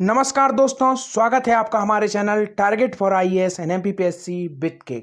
नमस्कार दोस्तों, स्वागत है आपका हमारे channel target for IAS and MPPSC with के।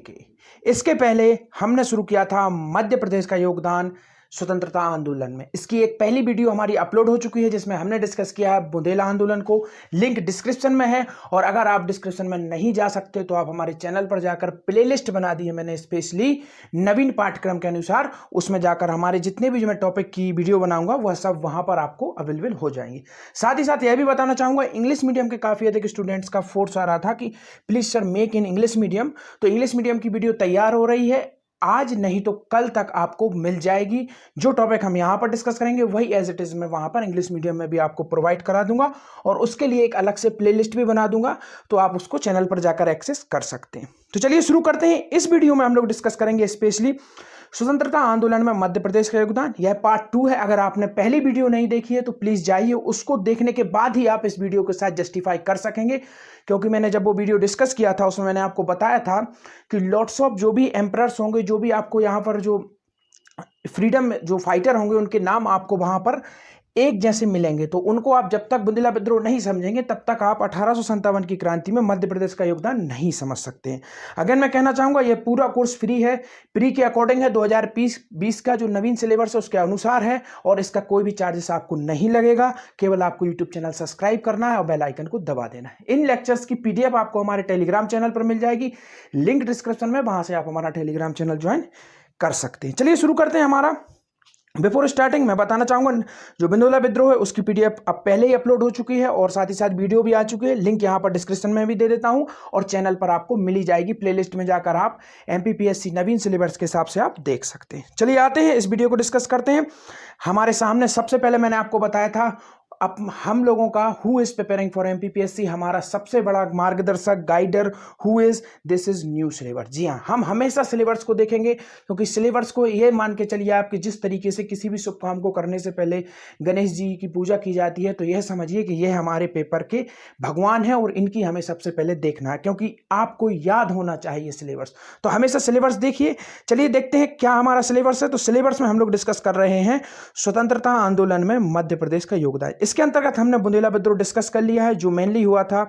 इसके पहले हमने शुरू किया था मध्य प्रदेश का योगदान स्वतंत्रता आंदोलन में। इसकी एक पहली वीडियो हमारी अपलोड हो चुकी है जिसमें हमने डिस्कस किया है बुंदेला आंदोलन को। लिंक डिस्क्रिप्शन में है और अगर आप डिस्क्रिप्शन में नहीं जा सकते तो आप हमारे चैनल पर जाकर प्लेलिस्ट बना दी है मैंने स्पेशली नवीन पाठ्यक्रम के अनुसार। उसमें जाकर हमारे जितने भी जो मैं टॉपिक की वीडियो बनाऊंगा वह सब वहां पर आपको अवेलेबल हो जाएंगी। साथ ही साथ यह भी बताना चाहूंगा, इंग्लिश मीडियम के काफ़ी अधिक स्टूडेंट्स का फोर्स आ रहा था कि please sir make in English medium. तो इंग्लिश मीडियम की वीडियो तैयार हो रही है, आज नहीं तो कल तक आपको मिल जाएगी। जो टॉपिक हम यहाँ पर डिस्कस करेंगे वही एज इट इज मैं वहाँ पर इंग्लिश मीडियम में भी आपको प्रोवाइड करा दूंगा और उसके लिए एक अलग से प्लेलिस्ट भी बना दूंगा, तो आप उसको चैनल पर जाकर एक्सेस कर सकते हैं। तो चलिए शुरू करते हैं। इस वीडियो में हम लोग डिस्कस करेंगे स्पेशली स्वतंत्रता आंदोलन में मध्य प्रदेश का योगदान। यह पार्ट 2 है। अगर आपने पहली वीडियो नहीं देखी है तो प्लीज जाइए, उसको देखने के बाद ही आप इस वीडियो के साथ जस्टिफाई कर सकेंगे, क्योंकि मैंने जब वो वीडियो डिस्कस किया था उसमें मैंने आपको बताया था कि लॉट्स ऑफ जो भी एम्परर्स होंगे, जो भी आपको यहाँ पर जो फ्रीडम जो फाइटर होंगे, उनके नाम आपको वहां पर एक जैसे मिलेंगे। तो उनको आप जब तक बुंदेला विद्रोह नहीं समझेंगे तब तक आप 1857 की क्रांति में मध्य प्रदेश का योगदान नहीं समझ सकते हैं। अगर मैं कहना चाहूंगा यह पूरा कोर्स फ्री है, प्री के अकॉर्डिंग है, 2020 का जो नवीन सिलेबस है उसके अनुसार है और इसका कोई भी चार्जेस आपको नहीं लगेगा। केवल आपको यूट्यूब चैनल सब्सक्राइब करना है और बेल आइकन को दबा देना है। इन लेक्चर्स की पीडीएफ आपको हमारे टेलीग्राम चैनल पर मिल जाएगी, लिंक डिस्क्रिप्शन में, वहां से आप हमारा टेलीग्राम चैनल ज्वाइन कर सकते हैं। चलिए शुरू करते हैं। हमारा बिफोर स्टार्टिंग मैं बताना चाहूंगा, जो बुंदेला विद्रोह है उसकी पीडीएफ अब पहले ही अपलोड हो चुकी है और साथ ही साथ वीडियो भी आ चुकी है। लिंक यहां पर डिस्क्रिप्शन में भी दे देता हूं और चैनल पर आपको मिली जाएगी। प्लेलिस्ट में जाकर आप एमपीपीएससी नवीन सिलेबस के हिसाब से आप देख सकते हैं। चलिए आते हैं, इस वीडियो को डिस्कस करते हैं। हमारे सामने सबसे पहले मैंने आपको बताया था अब हम लोगों का who is preparing for MPPSC, हमारा सबसे बड़ा मार्गदर्शक guider who is, this is new syllabus. जी हाँ, हम हमेशा सिलेबस को देखेंगे, क्योंकि सिलेबस को ये मान के चलिए आप कि जिस तरीके से किसी भी शुभ काम को करने से पहले गणेश जी की पूजा की जाती है, तो यह समझिए कि यह हमारे पेपर के भगवान है और इनकी हमें सबसे पहले देखना है, क्योंकि आपको याद होना चाहिए सिलेबस। तो हमेशा सिलेबस देखिए। चलिए देखते हैं क्या हमारा सिलेबस है। तो सिलेबस में हम लोग डिस्कस कर रहे हैं स्वतंत्रता आंदोलन में मध्य प्रदेश का योगदान। इसके अंतर्गत हमने बुंदेला विद्रोह डिस्कस कर लिया है, जो मेनली हुआ था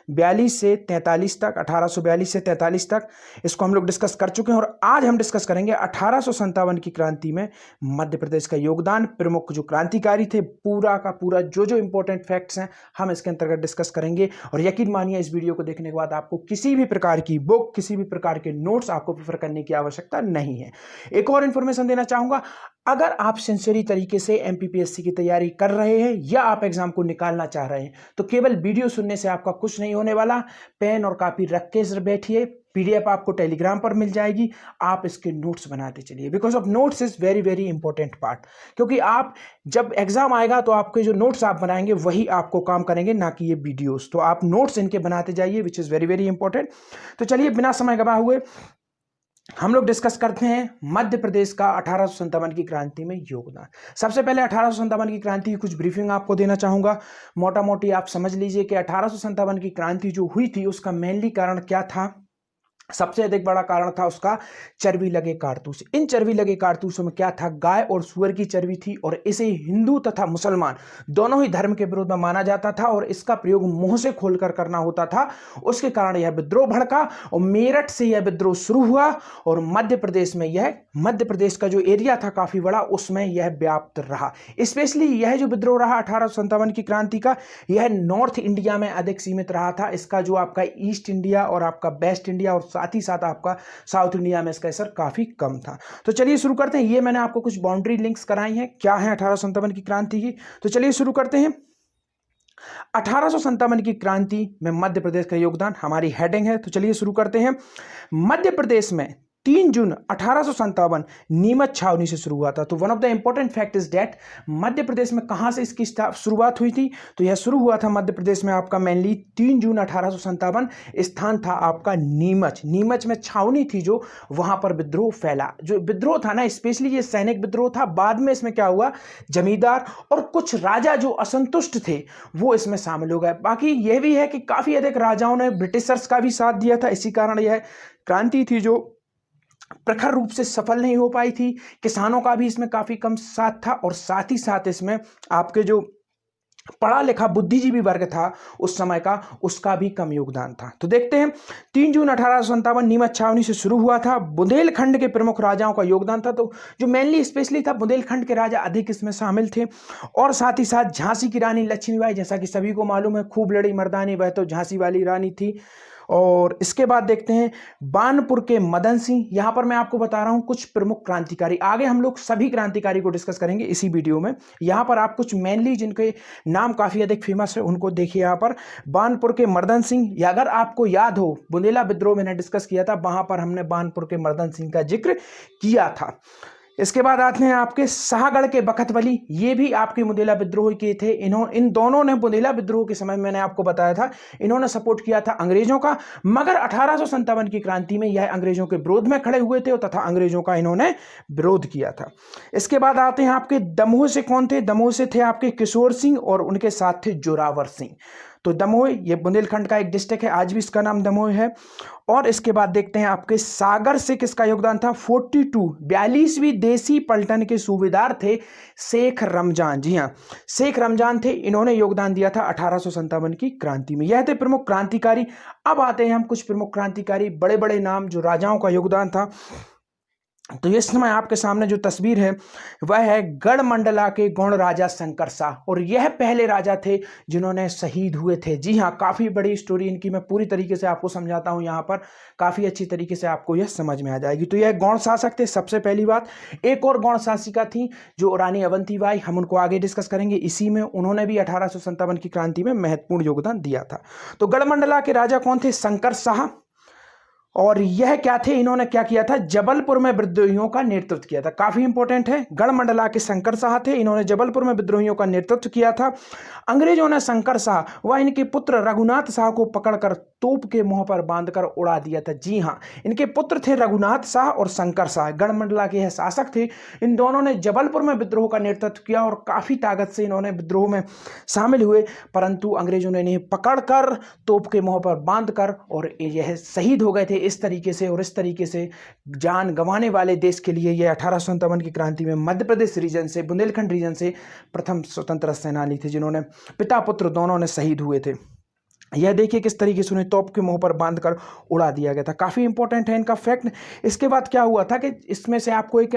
42 से 43 तक, 1842 से 43 तक। इसको हम लोग डिस्कस कर चुके हैं और आज हम डिस्कस करेंगे 1857 की क्रांति में मध्य प्रदेश का योगदान। प्रमुख जो क्रांतिकारी थे, पूरा का पूरा जो जो इंपॉर्टेंट फैक्ट्स हैं हम इसके अंतर्गत डिस्कस करेंगे। और यकीन मानिए इस वीडियो को देखने के बाद आपको किसी भी प्रकार की बुक, किसी भी प्रकार के नोट्स आपको प्रेफर करने की आवश्यकता नहीं है। एक और इंफॉर्मेशन देना चाहूंगा, अगर आप सिंसियरी तरीके से एमपीपीएससी की तैयारी कर रहे हैं या आप एग्जाम को निकालना चाह रहे हैं तो केवल वीडियो सुनने से आपका कुछ नहीं होने वाला। पेन और कॉपी रख के बैठिए, पीडीएफ आपको टेलीग्राम पर मिल जाएगी, आप इसके नोट्स बनाते चलिए, because of notes is very very important part. क्योंकि आप जब एग्जाम आएगा तो आपके जो नोट्स आप बनाएंगे वही आपको काम करेंगे, ना कि ये वीडियोस। तो आप नोट्स इनके बनाते जाइए, which is very very important. तो चलिए बिना समय गवाए हुए हम लोग डिस्कस करते हैं मध्य प्रदेश का 1857 की क्रांति में योगदान। सबसे पहले 1857 की क्रांति की कुछ ब्रीफिंग आपको देना चाहूंगा। मोटा मोटी आप समझ लीजिए कि 1857 की क्रांति जो हुई थी उसका मेनली कारण क्या था। सबसे अधिक बड़ा कारण था उसका चर्बी लगे कारतूस। इन चर्बी लगे कारतूसों में क्या था, गाय और सुअर की चर्बी थी और इसे हिंदू तथा मुसलमान दोनों ही धर्म के विरुद्ध में माना जाता था और इसका प्रयोग मुंह से खोलकर करना होता था। उसके कारण यह विद्रोह भड़का और मेरठ से यह विद्रोह शुरू हुआ और मध्य प्रदेश में यह मध्य प्रदेश का जो एरिया था काफी बड़ा, उसमें यह व्याप्त रहा। स्पेशली यह जो विद्रोह रहा 1857 की क्रांति का, यह नॉर्थ इंडिया में अधिक सीमित रहा था। इसका जो आपका ईस्ट इंडिया और आपका वेस्ट इंडिया और साथ ही साथ आपका साउथ इंडिया में इसका असर काफी कम था। तो चलिए शुरू करते हैं। ये मैंने आपको कुछ बाउंड्री लिंक्स कराई हैं क्या है 1857 की क्रांति की। तो चलिए शुरू करते हैं। 1857 की क्रांति में मध्य प्रदेश का योगदान हमारी हेडिंग है। तो चलिए शुरू करते हैं। मध्य प्रदेश में 3 जून 1857 नीमच छावनी से शुरू हुआ था। तो one of the important fact is that Madhya Pradesh में कहां से इसकी शुरुआत हुई थी, तो यह शुरू हुआ था मध्य प्रदेश में आपका मेनली 3 जून 1857। स्थान था आपका नीमच। नीमच में छावनी थी जो, वहां पर विद्रोह फैला। जो विद्रोह था ना, स्पेशली ये सैनिक विद्रोह था। बाद में इसमें क्या हुआ, जमींदार और कुछ राजा जो असंतुष्ट थे वो इसमें शामिल हो गए। बाकी यह भी है कि काफी अधिक राजाओं ने ब्रिटिशर्स का भी साथ दिया था। इसी कारण यह क्रांति थी जो प्रखर रूप से सफल नहीं हो पाई थी। किसानों का भी इसमें काफी कम साथ था और साथ ही साथ इसमें आपके जो पढ़ा लिखा बुद्धिजीवी वर्ग था उस समय का, उसका भी कम योगदान था। तो देखते हैं 3 जून 1857 नीमच छावनी से शुरू हुआ था। बुंदेलखंड के प्रमुख राजाओं का योगदान था, तो जो मेनली स्पेशली था बुंदेलखंड के राजा अधिक इसमें शामिल थे। और साथ ही साथ झांसी की रानी लक्ष्मीबाई, जैसा कि सभी को मालूम है, खूब लड़ी मर्दानी, वह तो झांसी वाली रानी थी। और इसके बाद देखते हैं बानपुर के मदन सिंह। यहां पर मैं आपको बता रहा हूं कुछ प्रमुख क्रांतिकारी, आगे हम लोग सभी क्रांतिकारी को डिस्कस करेंगे इसी वीडियो में। यहां पर आप कुछ मेनली जिनके नाम काफी अधिक फेमस है उनको देखिए। यहां पर बानपुर के मर्दन सिंह, या अगर आपको याद हो बुंदेला विद्रोह मैंने डिस्कस किया था, वहां पर हमने बानपुर के मर्दन सिंह का जिक्र किया था। इसके बाद आते हैं आपके शाहगढ़ के बखतवली, ये भी आपके बुंदेला विद्रोह के थे। इन दोनों ने बुंदेला विद्रोह के समय मैंने आपको बताया था, इन्होंने सपोर्ट किया था अंग्रेजों का, मगर 1857 की क्रांति में यह अंग्रेजों के विरोध में खड़े हुए थे तथा अंग्रेजों का इन्होंने विरोध किया था। इसके बाद आते हैं आपके दमोह से। कौन थे? दमोह से थे आपके किशोर सिंह और उनके साथ थे जोरावर सिंह। तो दमोह ये बुंदेलखंड का एक डिस्ट्रिक्ट है, आज भी इसका नाम दमोह है। और इसके बाद देखते हैं आपके सागर से किसका योगदान था? 42वीं देसी पलटन के सूबेदार थे शेख रमजान। जी हाँ, शेख रमजान थे, इन्होंने योगदान दिया था 1857 की क्रांति में। यह थे प्रमुख क्रांतिकारी। अब आते हैं हम कुछ प्रमुख क्रांतिकारी, बड़े बड़े नाम जो राजाओं का योगदान था। तो इस समय आपके सामने जो तस्वीर है वह है गढ़मंडला के गौड़ राजा शंकर शाह, और यह पहले राजा थे जिन्होंने शहीद हुए थे। जी हाँ, काफी बड़ी स्टोरी इनकी, मैं पूरी तरीके से आपको समझाता हूं, यहाँ पर काफी अच्छी तरीके से आपको यह समझ में आ जाएगी। तो यह गौड़ शासक थे सबसे पहली बात। एक और गौड़ शासिका थी जो रानी अवंतीबाई, हम उनको आगे डिस्कस करेंगे इसी में। उन्होंने भी 1857 की क्रांति में महत्वपूर्ण योगदान दिया था। तो गढ़मंडला के राजा कौन थे? शंकर शाह। और यह क्या थे? इन्होंने क्या किया था? जबलपुर में विद्रोहियों का नेतृत्व किया था। काफी इंपॉर्टेंट है, गढ़मंडला के शंकर शाह थे, इन्होंने जबलपुर में विद्रोहियों का नेतृत्व किया था। अंग्रेजों ने शंकर शाह व इनके पुत्र रघुनाथ शाह को पकड़कर तोप के मुंह पर बांधकर उड़ा दिया था। जी हाँ, इनके पुत्र थे रघुनाथ शाह और शंकर शाह, गढ़मंडला के यह शासक थे। इन दोनों ने जबलपुर में विद्रोह का नेतृत्व किया और काफी ताकत से इन्होंने विद्रोह में शामिल हुए, परंतु अंग्रेजों ने इन्हें पकड़कर तोप के मुंह पर बांधकर और यह शहीद हो गए थे। इस तरीके से, और इस तरीके से जान गंवाने वाले देश के लिए यह 1857 की क्रांति में मध्य प्रदेश रीजन से, बुंदेलखंड रीजन से प्रथम स्वतंत्र सेनानी थे जिन्होंने पिता पुत्र दोनों ने शहीद हुए थे। यह देखिए किस तरीके से उन्हें तोप के मुंह पर बांधकर उड़ा दिया गया था। काफी इंपॉर्टेंट है इनका फैक्ट। इसके बाद क्या हुआ था कि इसमें से आपको एक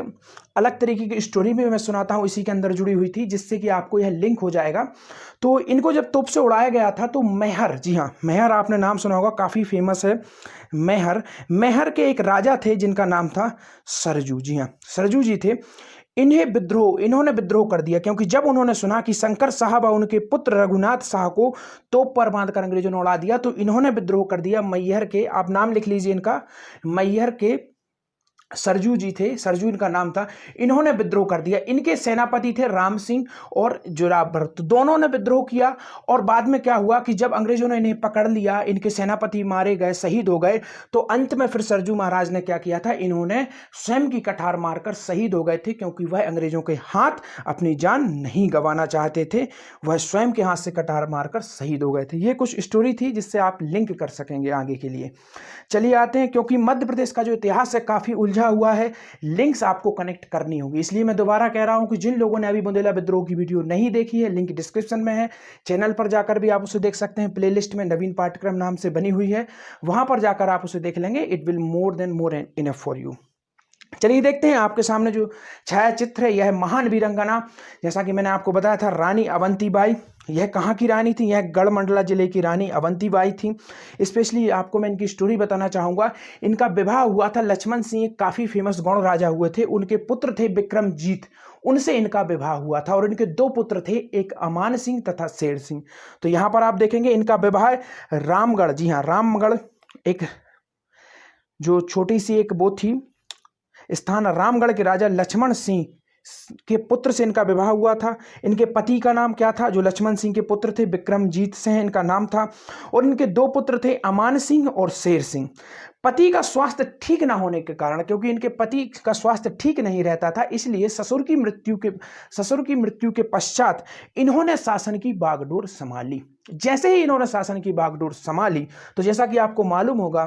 अलग तरीके की स्टोरी भी मैं सुनाता हूं, इसी के अंदर जुड़ी हुई थी, जिससे कि आपको यह लिंक हो जाएगा। तो इनको जब तोप से उड़ाया गया था तो मेहर, जी हाँ मेहर आपने नाम सुना होगा, काफी फेमस है मेहर। मेहर के एक राजा थे जिनका नाम था सरजू। जी हाँ, सरजू जी थे। इन्होंने विद्रोह कर दिया, क्योंकि जब उन्होंने सुना कि शंकर साहब और उनके पुत्र रघुनाथ शाह को तोप पर बांधकर अंग्रेजों ने उड़ा दिया, तो इन्होंने विद्रोह कर दिया। मैहर के, आप नाम लिख लीजिए इनका, मैहर के सरजू जी थे, सरजू इनका नाम था। इन्होंने विद्रोह कर दिया। इनके सेनापति थे राम सिंह और जोरावर, तो दोनों ने विद्रोह किया। और बाद में क्या हुआ कि जब अंग्रेजों ने इन्हें पकड़ लिया, इनके सेनापति मारे गए, शहीद हो गए, तो अंत में फिर सरजू महाराज ने क्या किया था? इन्होंने स्वयं की कठार मारकर शहीद हो गए थे, क्योंकि वह अंग्रेजों के हाथ अपनी जान नहीं गंवाना चाहते थे। वह स्वयं के हाथ से कटार मारकर शहीद हो गए थे। ये कुछ स्टोरी थी जिससे आप लिंक कर सकेंगे आगे के लिए। चलिए आते हैं, क्योंकि मध्य प्रदेश का जो इतिहास है काफी उलझा हुआ है, लिंक्स आपको कनेक्ट करनी होगी, इसलिए मैं दोबारा कह रहा हूं कि जिन लोगों ने अभी बुंदेला विद्रोह की वीडियो नहीं देखी है, लिंक डिस्क्रिप्शन में है। चैनल पर जाकर भी आप उसे देख सकते हैं, प्लेलिस्ट में नवीन पाठ्यक्रम नाम से बनी हुई है, वहां पर जाकर आप उसे देख लेंगे। It will more than more enough for you. चलिए देखते हैं, आपके सामने जो छायाचित्र है यह महान वीरंगना, जैसा कि मैंने आपको बताया था, रानी अवंतीबाई। यह कहाँ की रानी थी? यह गढ़मंडला जिले की रानी अवंतीबाई थी। स्पेशली आपको मैं इनकी स्टोरी बताना चाहूँगा। इनका विवाह हुआ था लक्ष्मण सिंह, काफ़ी फेमस गौड़ राजा हुए थे, उनके पुत्र थे विक्रमजीत, उनसे इनका विवाह हुआ था। और इनके दो पुत्र थे, एक अमान सिंह तथा शेर सिंह। तो यहाँ पर आप देखेंगे इनका विवाह रामगढ़, जी हाँ रामगढ़, एक जो छोटी सी एक वो थी स्थान, रामगढ़ के राजा लक्ष्मण सिंह के पुत्र से इनका विवाह हुआ था। इनके पति का नाम क्या था? जो लक्ष्मण सिंह के पुत्र थे, विक्रमजीत सिंह इनका नाम था। और इनके दो पुत्र थे, अमान सिंह और शेर सिंह। पति का स्वास्थ्य ठीक ना होने के कारण, क्योंकि इनके पति का स्वास्थ्य ठीक नहीं रहता था, इसलिए ससुर की मृत्यु के पश्चात इन्होंने शासन की बागडोर संभाली। जैसे ही इन्होंने शासन की बागडोर संभाली, तो जैसा कि आपको मालूम होगा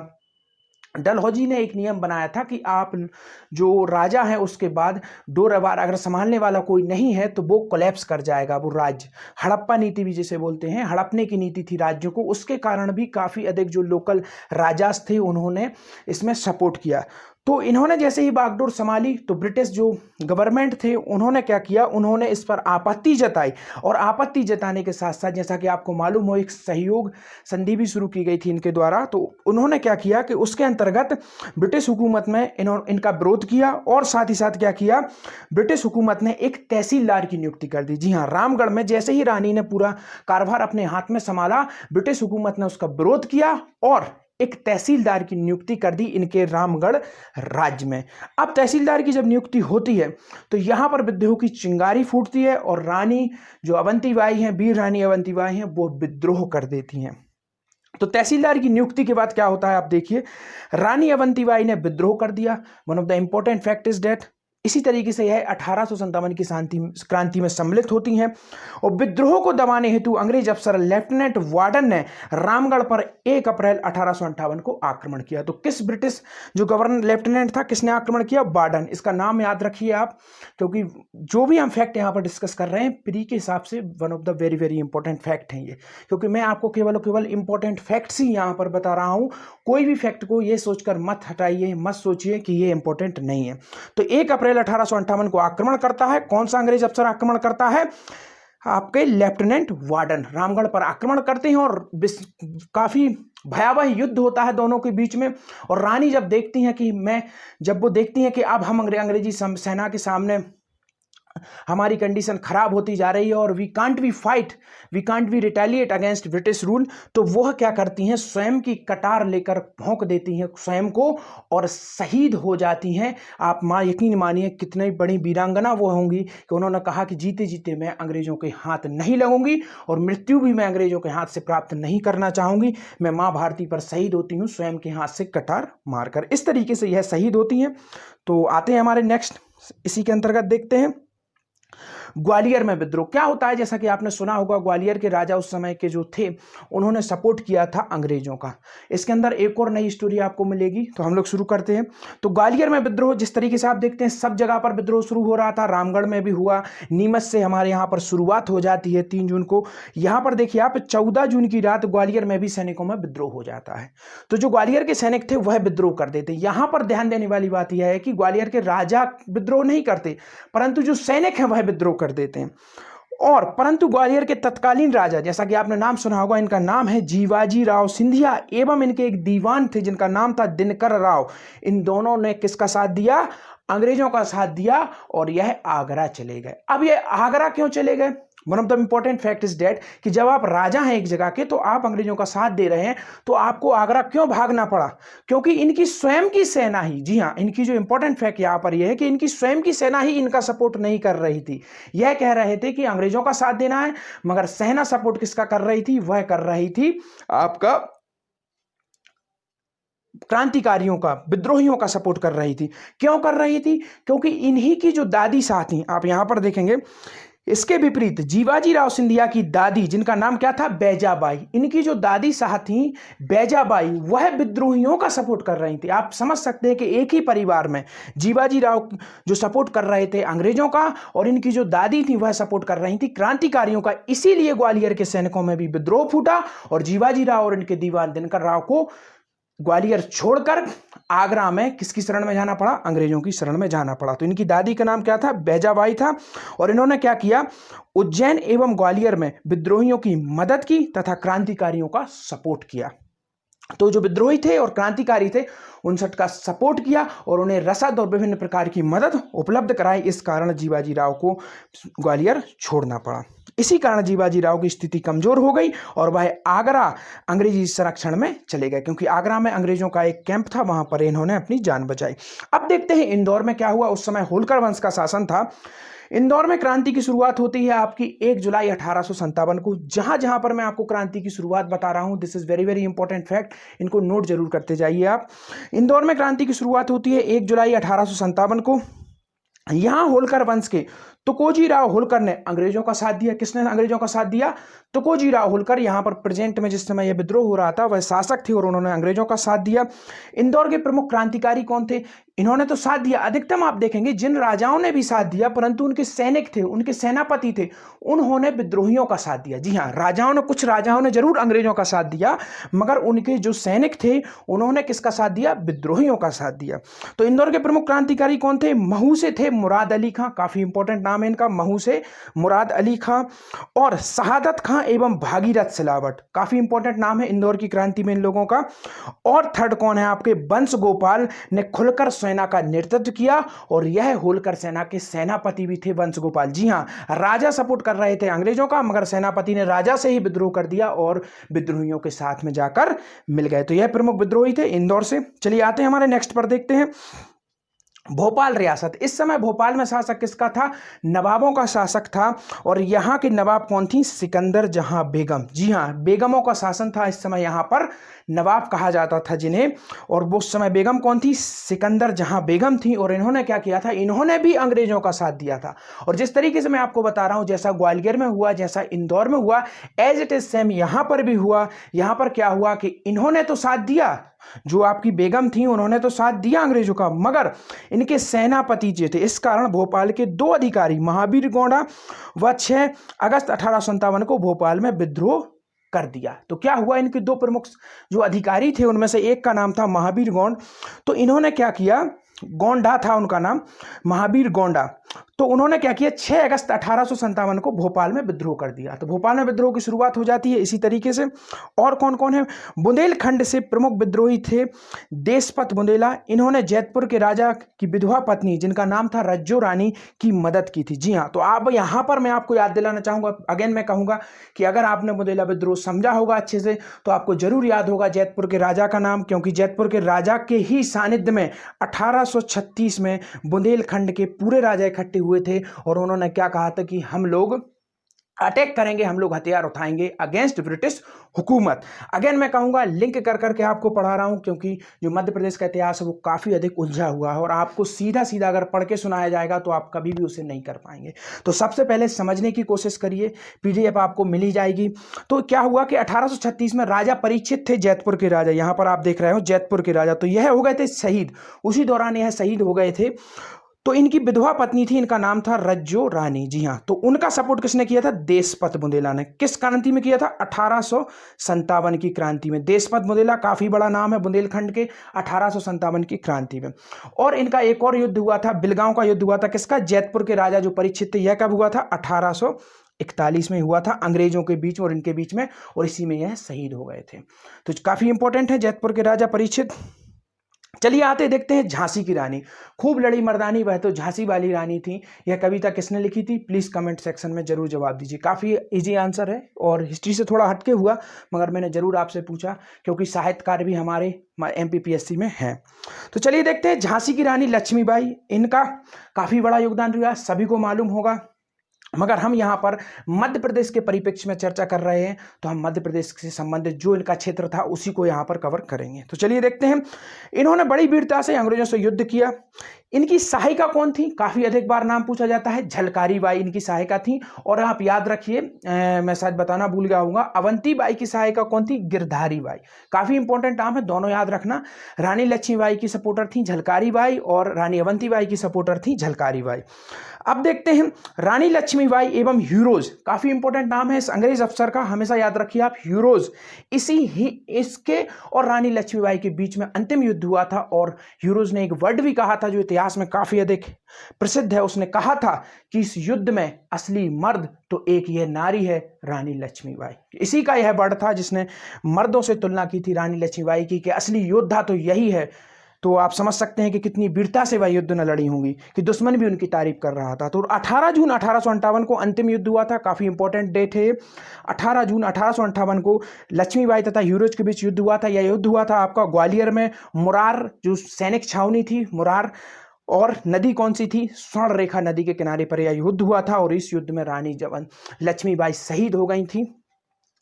डलहौजी ने एक नियम बनाया था कि आप जो राजा है उसके बाद डोरवार अगर संभालने वाला कोई नहीं है तो वो कोलैप्स कर जाएगा, वो राज्य। हड़प्पा नीति भी जिसे बोलते हैं, हड़पने की नीति थी राज्यों को, उसके कारण भी काफ़ी अधिक जो लोकल राजास थे उन्होंने इसमें सपोर्ट किया। तो इन्होंने जैसे ही बागडोर संभाली तो ब्रिटिश जो गवर्नमेंट थे उन्होंने क्या किया, उन्होंने इस पर आपत्ति जताई, और आपत्ति जताने के साथ साथ जैसा कि आपको मालूम हो एक सहयोग संधि भी शुरू की गई थी इनके द्वारा। तो उन्होंने क्या किया कि उसके अंतर्गत ब्रिटिश हुकूमत में इनका विरोध किया, और साथ ही साथ क्या किया, ब्रिटिश हुकूमत ने एक तहसीलदार की नियुक्ति कर दी। जी हाँ, रामगढ़ में जैसे ही रानी ने पूरा कारभार अपने हाथ में संभाला, ब्रिटिश हुकूमत ने उसका विरोध किया और एक तहसीलदार की नियुक्ति कर दी इनके रामगढ़ राज्य में। अब तहसीलदार की जब नियुक्ति होती है तो यहां पर विद्रोह की चिंगारी फूटती है, और रानी जो अवंतीबाई हैं, वीर रानी अवंतीबाई हैं, वो विद्रोह कर देती हैं। तो तहसीलदार की नियुक्ति के बाद क्या होता है आप देखिए, रानी अवंतीबाई ने विद्रोह कर दिया। One of the important fact is that इसी तरीके से यह 1857 की क्रांति में सम्मिलित होती हैं, और विद्रोह को दबाने हेतु अंग्रेज अफसर लेफ्टिनेंट वार्डन ने रामगढ़ पर 1 अप्रैल 1858 को आक्रमण किया। तो किस ब्रिटिश जो गवर्नर लेफ्टिनेंट था, किसने आक्रमण किया? वार्डन। इसका नाम याद रखिए आप, क्योंकि जो भी हम फैक्ट यहाँ पर डिस्कस कर रहे हैं प्री के हिसाब से one of the very very important fact हैं ये, क्योंकि मैं आपको केवल इंपॉर्टेंट फैक्ट्स ही यहाँ पर बता रहा हूँ। कोई भी फैक्ट को ये सोचकर मत हटाइए, मत सोचिए कि ये इंपॉर्टेंट नहीं है। तो 1 अप्रैल 1858 को आक्रमण करता है। कौन सा अंग्रेज अफसर आक्रमण करता है? आपके लेफ्टिनेंट वार्डन रामगढ़ पर आक्रमण करते हैं, और काफी भयावह युद्ध होता है दोनों के बीच में। और रानी जब देखती हैं कि जब वो देखती हैं कि अब हम अंग्रेजी सेना के सामने हमारी कंडीशन खराब होती जा रही है और we can't be retaliate against British rule, तो वह क्या करती हैं, स्वयं की कटार लेकर भोंक देती हैं स्वयं को और शहीद हो जाती हैं। आप यकीन मानिए कितनी बड़ी वीरांगना वो होंगी कि उन्होंने कहा कि जीते जीते मैं अंग्रेजों के हाथ नहीं लगूंगी और मृत्यु भी मैं अंग्रेजों के हाथ से प्राप्त नहीं करना चाहूंगी। मैं माँ भारती पर शहीद होती हूँ स्वयं के हाथ से कटार मारकर। इस तरीके से यह शहीद होती हैं। तो आते हैं हमारे नेक्स्ट, इसी के अंतर्गत देखते हैं ग्वालियर में विद्रोह। क्या होता है, जैसा कि आपने सुना होगा, ग्वालियर के राजा उस समय के जो थे उन्होंने सपोर्ट किया था अंग्रेजों का। इसके अंदर एक और नई स्टोरी आपको मिलेगी, तो हम लोग शुरू करते हैं। तो ग्वालियर में विद्रोह जिस तरीके से आप देखते हैं सब जगह पर विद्रोह शुरू हो रहा था, रामगढ़ में भी हुआ, नीमच से हमारे यहाँ पर शुरुआत हो जाती है 3 जून को। यहाँ पर देखिए आप 14 जून की रात ग्वालियर में भी सैनिकों में विद्रोह हो जाता है। तो जो ग्वालियर के सैनिक थे वह विद्रोह कर देते। यहाँ पर ध्यान देने वाली बात यह है कि ग्वालियर के राजा विद्रोह नहीं करते, परंतु जो सैनिक हैं वह विद्रोह कर देते हैं। और परंतु ग्वालियर के तत्कालीन राजा, जैसा कि आपने नाम सुना होगा, इनका नाम है जीवाजी राव सिंधिया, एवं इनके एक दीवान थे जिनका नाम था दिनकर राव। इन दोनों ने किसका साथ दिया? अंग्रेजों का साथ दिया, और यह आगरा चले गए। अब ये आगरा क्यों चले गए? One of the important fact is that कि जब आप राजा हैं एक जगह के, तो आप अंग्रेजों का साथ दे रहे हैं, तो आपको आगरा क्यों भागना पड़ा? क्योंकि इनकी स्वयं की सेना ही, जी हाँ, इनकी जो इंपॉर्टेंट फैक्ट यहां पर यह है कि इनकी स्वयं की सेना ही इनका सपोर्ट नहीं कर रही थी। यह कह रहे थे कि अंग्रेजों का साथ देना है, मगर सेना सपोर्ट किसका कर रही थी? वह कर रही थी आपका क्रांतिकारियों का, विद्रोहियों का सपोर्ट कर रही थी। क्यों कर रही थी? क्योंकि इन्हीं की जो दादी साहब थी, आप यहां पर देखेंगे, इसके विपरीत जीवाजी राव सिंधिया की दादी, जिनका नाम क्या था? बैजाबाई, इनकी जो दादी साहब थी बैजाबाई, वह विद्रोहियों का सपोर्ट कर रही थी। आप समझ सकते हैं कि एक ही परिवार में जीवाजी राव जो सपोर्ट कर रहे थे अंग्रेजों का, और इनकी जो दादी थी वह सपोर्ट कर रही थी क्रांतिकारियों का। इसीलिए ग्वालियर के सैनिकों में भी विद्रोह फूटा, और जीवाजी राव और इनके दीवान दिनकर राव को ग्वालियर छोड़कर आगरा में किसकी शरण में जाना पड़ा? अंग्रेजों की शरण में जाना पड़ा। तो इनकी दादी का नाम क्या था? बैजाबाई था। और इन्होंने क्या किया? उज्जैन एवं ग्वालियर में विद्रोहियों की मदद की तथा क्रांतिकारियों का सपोर्ट किया। तो जो विद्रोही थे और क्रांतिकारी थे उन सबका सपोर्ट किया और उन्हें रसद और विभिन्न प्रकार की मदद उपलब्ध कराई। इस कारण जीवाजी राव को ग्वालियर छोड़ना पड़ा। इसी कारण जीवाजी राव की स्थिति कमजोर हो गई और वह आगरा अंग्रेजी संरक्षण में चले गए, क्योंकि आगरा में अंग्रेजों का एक कैंप था, वहां पर इन्होंने अपनी जान बचाई। अब देखते हैं इंदौर में क्या हुआ। उस समय होलकर वंश का शासन था। इंदौर में क्रांति की शुरुआत होती है आपकी 1 जुलाई 1857 को। जहां जहां पर मैं आपको क्रांति की शुरुआत बता रहा हूं, this is very very important fact, इनको नोट जरूर करते जाइए आप। इंदौर में क्रांति की शुरुआत होती है 1 जुलाई 1857 को। यहां होलकर वंश के तुकोजी राव होलकर ने अंग्रेजों का साथ दिया। किसने अंग्रेजों का साथ दिया? तुकोजी राव होलकर, यहां पर प्रेजेंट में जिस समय यह विद्रोह हो रहा था वह शासक थे और उन्होंने अंग्रेजों का साथ दिया। इंदौर के प्रमुख क्रांतिकारी कौन थे? इन्होंने तो साथ दिया, अधिकतम आप देखेंगे जिन राजाओं ने भी साथ दिया परंतु उनके सैनिक थे, उनके सेनापति थे, उन्होंने विद्रोहियों का साथ दिया। जी हां, राजाओं ने, कुछ राजाओं ने जरूर अंग्रेजों का साथ दिया मगर उनके जो सैनिक थे उन्होंने किसका साथ दिया? विद्रोहियों का साथ दिया। तो इंदौर के प्रमुख क्रांतिकारी कौन थे? महू से थे मुराद अली खां, काफी इंपॉर्टेंट नाम है इनका, महू से मुराद अली खां, और शहादत खां एवं भागीरथ सिलावट, काफी इंपॉर्टेंट नाम है इंदौर की क्रांति में इन लोगों का। और थर्ड कौन है आपके? वंश गोपाल ने खुलकर सेना का नेतृत्व किया और यह होलकर सेना के सेनापति भी थे वंश गोपाल। जी हां, राजा सपोर्ट कर रहे थे अंग्रेजों का मगर सेनापति ने राजा से ही विद्रोह कर दिया और विद्रोहियों के साथ में जाकर मिल गए। तो यह प्रमुख विद्रोही थे इंदौर से। चलिए आते हैं हमारे नेक्स्ट पर, देखते हैं भोपाल रियासत। इस समय भोपाल में शासक किसका था? नवाबों का शासक था। और यहाँ के नवाब कौन थी? सिकंदर जहां बेगम। जी हाँ, बेगमों का शासन था इस समय, यहाँ पर नवाब कहा जाता था जिन्हें। और वो उस समय बेगम कौन थी? सिकंदर जहां बेगम थी। और इन्होंने क्या किया था? इन्होंने भी अंग्रेजों का साथ दिया था। और जिस तरीके से मैं आपको बता रहा हूं, जैसा ग्वालियर में हुआ, जैसा इंदौर में हुआ, एज इट इज सेम यहां पर भी हुआ। यहां पर क्या हुआ कि इन्होंने तो साथ दिया, जो आपकी बेगम थी उन्होंने तो साथ दिया अंग्रेजों का, मगर इनके सेनापति जो थे, इस कारण भोपाल के दो अधिकारी महावीर गौड़ा व 6 अगस्त 1857 को भोपाल में विद्रोह कर दिया। तो क्या हुआ? इनके दो प्रमुख जो अधिकारी थे उनमें से एक का नाम था महावीर गौड़। तो इन्होंने क्या किया? गोंडा था उनका नाम, महावीर गोंडा। तो उन्होंने क्या किया? 6 अगस्त 1857 को भोपाल में विद्रोह कर दिया। तो भोपाल में विद्रोह की शुरुआत हो जाती है इसी तरीके से। और कौन कौन है? बुंदेलखंड से प्रमुख विद्रोही थे देशपत बुंदेला। इन्होंने जैतपुर के राजा की विधवा पत्नी जिनका नाम था रज्जो रानी की मदद की थी। जी हाँ, तो आप यहाँ पर मैं आपको याद दिलाना चाहूंगा, अगेन मैं कहूंगा कि अगर आपने बुंदेला विद्रोह समझा होगा अच्छे से तो आपको जरूर याद होगा जैतपुर के राजा का नाम, क्योंकि जैतपुर के राजा के ही सानिध्य में 1836 में बुंदेलखंड के पूरे राजा इकट्ठे हुए थे और उन्होंने क्या कहा था कि हम लोग अटैक करेंगे, हम लोग हथियार उठाएंगे अगेंस्ट ब्रिटिश हुकूमत। अगेन मैं कहूंगा लिंक कर करके आपको पढ़ा रहा हूं क्योंकि जो मध्य प्रदेश का इतिहास है वो काफ़ी अधिक उलझा हुआ है और आपको सीधा सीधा अगर पढ़ के सुनाया जाएगा तो आप कभी भी उसे नहीं कर पाएंगे। तो सबसे पहले समझने की कोशिश करिए, पीडीएफ आपको मिल ही जाएगी। तो क्या हुआ कि 1836 में राजा परीक्षित थे, जैतपुर के राजा, यहाँ पर आप देख रहे हो जैतपुर के राजा, तो यह हो गए थे शहीद। उसी दौरान यह शहीद हो गए थे। तो इनकी विधवा पत्नी थी, इनका नाम था रज्जो रानी। जी हाँ, तो उनका सपोर्ट किसने किया था? देशपत बुंदेला ने। किस क्रांति में किया था? 1857 की क्रांति में। देशपत बुंदेला काफी बड़ा नाम है बुंदेलखंड के, 1857 की क्रांति में। और इनका एक और युद्ध हुआ था, बिलगांव का युद्ध हुआ था। किसका? जैतपुर के राजा जो परीक्षित थे। यह कब हुआ था? 1841 में हुआ था, अंग्रेजों के बीच और इनके बीच में, और इसी में यह शहीद हो गए थे। तो काफी इंपॉर्टेंट है जैतपुर के राजा परीक्षित। चलिए आते देखते हैं झांसी की रानी। खूब लड़ी मर्दानी, वह तो झांसी वाली रानी थी। यह कविता किसने लिखी थी? प्लीज कमेंट सेक्शन में जरूर जवाब दीजिए। काफी इजी आंसर है और हिस्ट्री से थोड़ा हटके हुआ, मगर मैंने जरूर आपसे पूछा क्योंकि साहित्यकार भी हमारे एमपीपीएससी में है। तो चलिए देखते हैं झांसी की रानी लक्ष्मीबाई। इनका काफी बड़ा योगदान रहा, सभी को मालूम होगा, मगर हम यहाँ पर मध्य प्रदेश के परिप्रेक्ष्य में चर्चा कर रहे हैं तो हम मध्य प्रदेश से संबंधित जो इनका क्षेत्र था उसी को यहाँ पर कवर करेंगे। तो चलिए देखते हैं। इन्होंने बड़ी वीरता से अंग्रेजों से युद्ध किया। इनकी सहायिका कौन थी? काफी अधिक बार नाम पूछा जाता है, झलकारी बाई इनकी सहायिका थी। और आप याद रखिए, मैं शायद बताना भूल गया हूँ, अवंती बाई की सहायिका कौन थी? गिरधारी बाई। काफी इंपॉर्टेंट नाम है, दोनों याद रखना। रानी लक्ष्मीबाई की सपोर्टर थी झलकारी बाई और रानी अवंती बाई की सपोर्टर थी झलकारी बाई। अब देखते हैं रानी लक्ष्मीबाई एवं ह्यूरोज, काफी इंपॉर्टेंट नाम है इस अंग्रेज अफसर का, हमेशा याद रखिए आप, ह्यूरोज। इसके और रानी लक्ष्मीबाई के बीच में अंतिम युद्ध हुआ था और ह्यूरोज ने एक वर्ड भी कहा था जो इतिहास में काफी अधिक प्रसिद्ध है। उसने कहा था कि इस युद्ध में असली मर्द तो एक यह नारी है, रानी लक्ष्मीबाई। इसी का यह वर्ड था जिसने मर्दों से तुलना की थी रानी लक्ष्मीबाई की कि असली योद्धा तो यही है। तो आप समझ सकते हैं कि कितनी वीरता से वह युद्ध न लड़ी होंगी कि दुश्मन भी उनकी तारीफ कर रहा था। तो 18 जून 1858 को अंतिम युद्ध हुआ था, काफी इंपॉर्टेंट डेट है। 18 जून 1858 को लक्ष्मीबाई तथा ह्यूरोज के बीच युद्ध हुआ था। यह युद्ध हुआ था आपका ग्वालियर में, मुरार जो सैनिक छावनी थी मुरार, और नदी कौन सी थी? स्वर्ण रेखा नदी के किनारे पर यह युद्ध हुआ था और इस युद्ध में रानी जवन लक्ष्मीबाई शहीद हो गई थी।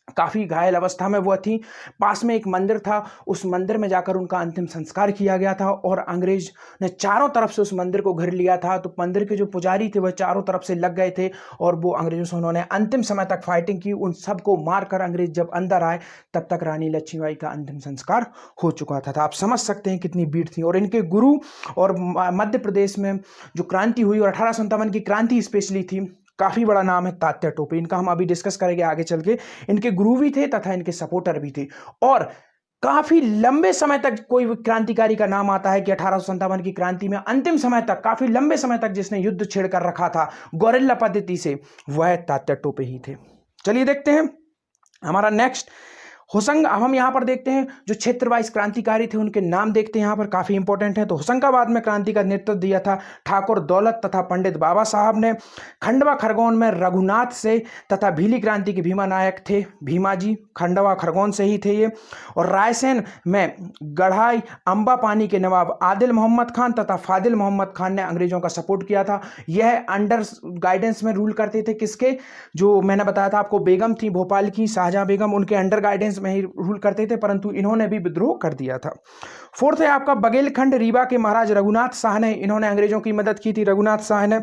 काफ़ी घायल अवस्था में वो थी। पास में एक मंदिर था, उस मंदिर में जाकर उनका अंतिम संस्कार किया गया था और अंग्रेज ने चारों तरफ से उस मंदिर को घेर लिया था। तो मंदिर के जो पुजारी थे वह चारों तरफ से लग गए थे और वो अंग्रेजों से उन्होंने अंतिम समय तक फाइटिंग की। उन सबको मारकर अंग्रेज जब अंदर आए तब तक रानी लक्ष्मीबाई का अंतिम संस्कार हो चुका था। आप समझ सकते हैं कितनी भीड़ थी। और इनके गुरु और मध्य प्रदेश में जो क्रांति हुई और 1857 की क्रांति स्पेशली थी, काफी बड़ा नाम है तात्या टोपे। इनका हम अभी डिस्कस करेंगे आगे चल के। इनके गुरु भी थे तथा इनके सपोर्टर भी थे। और काफी लंबे समय तक कोई क्रांतिकारी का नाम आता है कि 1857 की क्रांति में अंतिम समय तक, काफी लंबे समय तक जिसने युद्ध छेड़कर रखा था गोरिल्ला पद्धति से, वह तात्या टोपे ही थे। चलिए देखते हैं हमारा नेक्स्ट होशंग। अब हम यहाँ पर देखते हैं जो क्षेत्र वाइज क्रांतिकारी थे उनके नाम देखते हैं, यहाँ पर काफी इंपॉर्टेंट है। तो होशंगाबाद में क्रांति का नेतृत्व दिया था ठाकुर दौलत तथा पंडित बाबा साहब ने। खंडवा खरगोन में रघुनाथ से तथा भीली क्रांति के भीमा नायक थे भीमा जी, खंडवा खरगोन से ही थे ये। और रायसेन में गढ़ाई अंबा पानी के नवाब आदिल मोहम्मद खान तथा फादिल मोहम्मद खान ने अंग्रेजों का सपोर्ट किया था। यह अंडर गाइडेंस में रूल करते थे किसके, जो मैंने बताया था आपको बेगम थी भोपाल की, शाहजहां बेगम, उनके अंडर गाइडेंस में ही रूल करते थे, परंतु इन्होंने भी विद्रोह कर दिया था। फोर्थ है आपका बघेलखंड, रीवा के महाराज रघुनाथ शाह ने, इन्होंने अंग्रेजों की मदद की थी रघुनाथ शाह ने।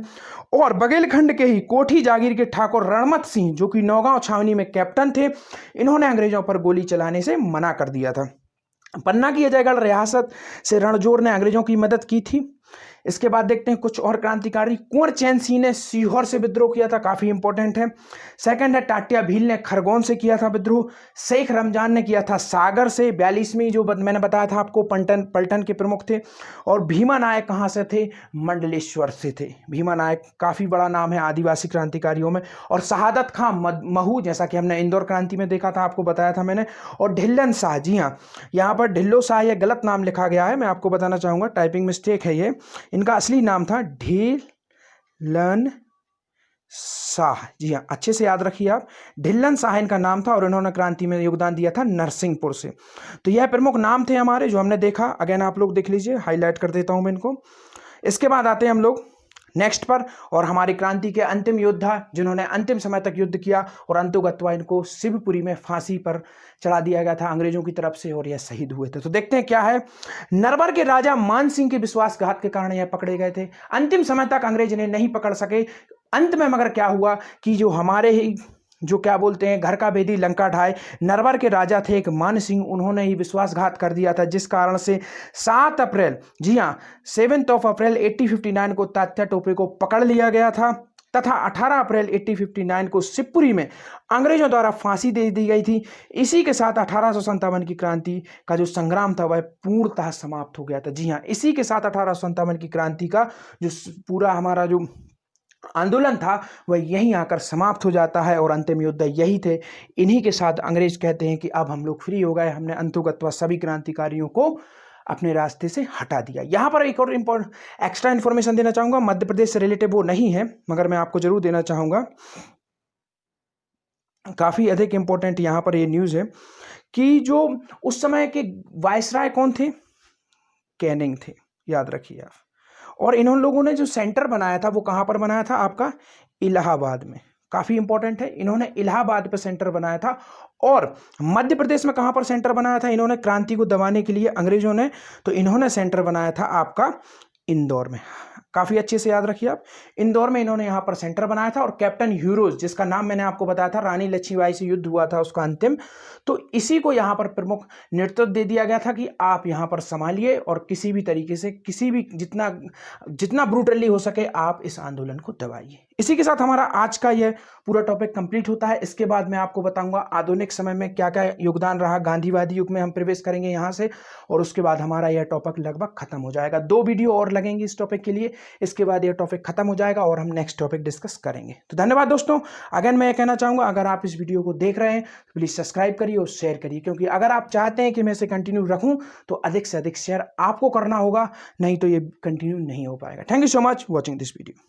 और बघेलखंड के ही कोठी जागीर के ठाकुर रणमत सिंह जो कि नौगांव छावनी में कैप्टन थे, इन्होंने अंग्रेजों पर गोली चलाने से मना कर दिया था। पन्ना की अजयगढ़ रियासत से रणजोर ने अंग्रेजों की मदद की थी। इसके बाद देखते हैं कुछ और क्रांतिकारी। कुंवर चैन सिंह ने सीहोर से विद्रोह किया था, काफी इंपॉर्टेंट है। सेकंड है टाटिया भील ने खरगोन से किया था विद्रोह। शेख रमजान ने किया था सागर से, 42वीं जो मैंने बताया था आपको पलटन के प्रमुख थे। और भीमा नायक कहाँ से थे, मंडलेश्वर से थे। भीमा नायक काफी बड़ा नाम है आदिवासी क्रांतिकारियों में। और शहादत खां महू, जैसा कि हमने इंदौर क्रांति में देखा था, आपको बताया था मैंने। और ढिल्लन शाह, जी हाँ यहाँ पर ढिल्लो शाह यह गलत नाम लिखा गया है, मैं आपको बताना चाहूंगा, टाइपिंग मिस्टेक है ये। इनका असली नाम था ढिल्लन शाह, जी हाँ अच्छे से याद रखिए आप, ढिल्लन शाह इनका नाम था। और इन्होंने क्रांति में योगदान दिया था नरसिंहपुर से। तो यह प्रमुख नाम थे हमारे जो हमने देखा। अगेन आप लोग देख लीजिए, हाईलाइट कर देता हूं मैं इनको। इसके बाद आते हैं हम लोग नेक्स्ट पर, और हमारी क्रांति के अंतिम योद्धा जिन्होंने अंतिम समय तक युद्ध किया और अंतोगत्वा इनको शिवपुरी में फांसी पर चढ़ा दिया गया था अंग्रेजों की तरफ से, और यह शहीद हुए थे। तो देखते हैं क्या है। नरवर के राजा मान सिंह के विश्वासघात के कारण यह पकड़े गए थे। अंतिम समय तक अंग्रेज इन्हें नहीं पकड़ सके। अंत में मगर क्या हुआ कि जो हमारे ही जो क्या बोलते हैं घर का भेदी लंका ढाए, नरवर के राजा थे एक मान सिंह, उन्होंने ही विश्वासघात कर दिया था, जिस कारण से 7 अप्रैल, जी हाँ 7 अप्रैल 1859 को तात्या टोपे को पकड़ लिया गया था तथा 18 अप्रैल 1859 को शिवपुरी में अंग्रेजों द्वारा फांसी दे दी गई थी। इसी के साथ 1857 की क्रांति का जो संग्राम था वह पूर्णतः समाप्त हो गया था। जी हाँ, इसी के साथ 1857 की क्रांति का जो पूरा हमारा जो आंदोलन था वह यहीं आकर समाप्त हो जाता है। और अंतिम योद्धा यही थे। इन्हीं के साथ अंग्रेज कहते हैं कि अब हम लोग फ्री हो गए, हमने अंतोगत्वा सभी क्रांतिकारियों को अपने रास्ते से हटा दिया। यहाँ पर एक और एक्स्ट्रा इन्फॉर्मेशन देना चाहूंगा, मध्य प्रदेश से रिलेटेड वो नहीं है मगर मैं आपको जरूर देना चाहूंगा, काफी अधिक इंपॉर्टेंट यहाँ पर ये न्यूज़ है कि जो उस समय के वायसराय कौन थे, कैनिंग थे, याद रखिए आप। और इन लोगों ने जो सेंटर बनाया था वो कहाँ पर बनाया था, आपका इलाहाबाद में। काफी इंपॉर्टेंट है, इन्होंने इलाहाबाद पे सेंटर बनाया था। और मध्य प्रदेश में कहाँ पर सेंटर बनाया था इन्होंने क्रांति को दबाने के लिए अंग्रेजों ने, तो इन्होंने सेंटर बनाया था आपका इंदौर में। काफी अच्छे से याद रखिए आप, इंदौर में इन्होंने यहाँ पर सेंटर बनाया था। और कैप्टन ह्यूरोज, जिसका नाम मैंने आपको बताया था, रानी लक्ष्मीबाई से युद्ध हुआ था उसका अंतिम, तो इसी को यहाँ पर प्रमुख नेतृत्व दे दिया गया था कि आप यहाँ पर संभालिए और किसी भी तरीके से, किसी भी जितना ब्रूटली हो सके आप इस आंदोलन को दबाइए। इसी के साथ हमारा आज का यह पूरा टॉपिक कंप्लीट होता है। इसके बाद मैं आपको बताऊंगा आधुनिक समय में क्या क्या योगदान रहा, गांधीवादी युग में हम प्रवेश करेंगे यहाँ से, और उसके बाद हमारा यह टॉपिक लगभग खत्म हो जाएगा। 2 वीडियो और लगेंगे इस टॉपिक के लिए, इसके बाद यह टॉपिक खत्म हो जाएगा और हम नेक्स्ट टॉपिक डिस्कस करेंगे। तो धन्यवाद दोस्तों। अगेन मैं ये कहना चाहूंगा, अगर आप इस वीडियो को देख रहे हैं तो प्लीज सब्सक्राइब करिए और शेयर करिए, क्योंकि अगर आप चाहते हैं कि मैं इसे कंटिन्यू रखूं तो अधिक से अधिक शेयर आपको करना होगा, नहीं तो ये कंटिन्यू नहीं हो पाएगा। Thank you so much watching this video.